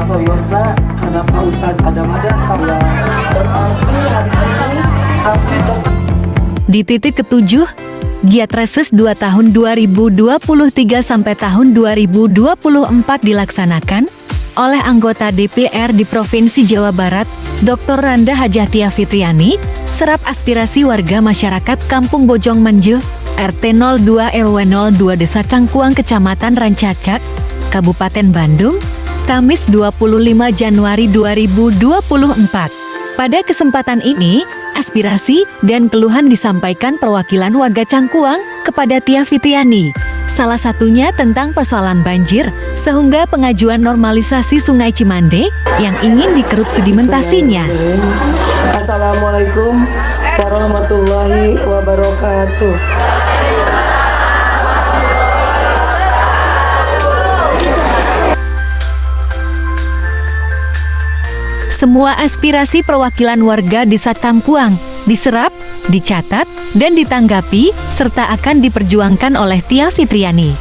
Soyosna karena Pak Ustadz Adam ada saya berarti hari ini kami Di titik ketujuh, giat reses 2 tahun 2023 sampai tahun 2024 dilaksanakan oleh anggota DPR di Provinsi Jawa Barat, Dr. Randa Hajatia Fitriani, serap aspirasi warga masyarakat Kampung Bojong Menje, RT 02 RW 02 Desa Cangkuang, Kecamatan Rancakak, Kabupaten Bandung, Kamis 25 Januari 2024. Pada kesempatan ini, aspirasi dan keluhan disampaikan perwakilan warga Cangkuang kepada Tia Fitriani. Salah satunya tentang persoalan banjir, sehingga pengajuan normalisasi Sungai Cimande yang ingin dikerut sedimentasinya. Assalamualaikum warahmatullahi wabarakatuh. Semua aspirasi perwakilan warga Desa Cangkuang diserap, dicatat, dan ditanggapi, serta akan diperjuangkan oleh Tia Fitriani.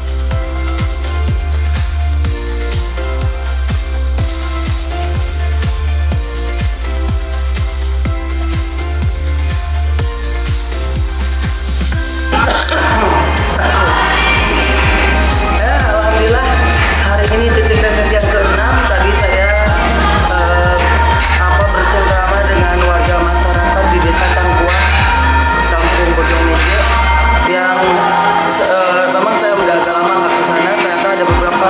Alhamdulillah, hari ini titik reses yang ke-6. Tadi saya bercengkrama dengan warga masyarakat di Desa Cangkuang, Kampung Bojong Menje, yang memang saya udah agak lama nggak ke sana. Ternyata ada beberapa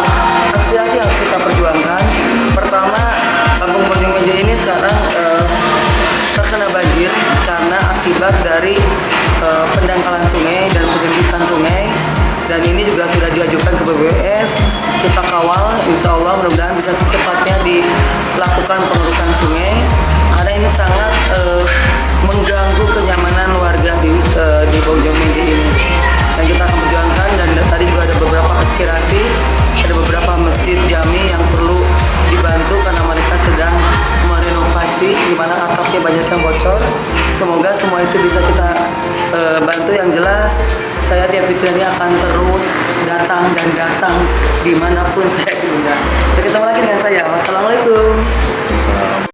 aspirasi yang harus kita perjuangkan. Pertama, Kampung Bojong Menje ini sekarang terkena banjir karena akibat dari pendangkalan sungai dan penyempitan sungai. Dan ini juga sudah diajukan ke BPWS. Kita kawal, insya Allah mudah-mudahan bisa secepatnya dilakukan pengerukan sungai. Karena ini sangat mengganggu kenyamanan warga di Bojong Menje ini. Dan kita akan perjuangkan, dan tadi juga ada beberapa aspirasi, ada beberapa masjid jami yang perlu dibantu karena mereka sedang merenovasi, di mana atapnya banyak yang bocor. Semoga semua itu bisa kita bantu. Yang jelas, saya Tia Fitriani akan terus datang dan datang dimanapun saya diundang. Sampai ketemu lagi dengan saya. Wassalamualaikum.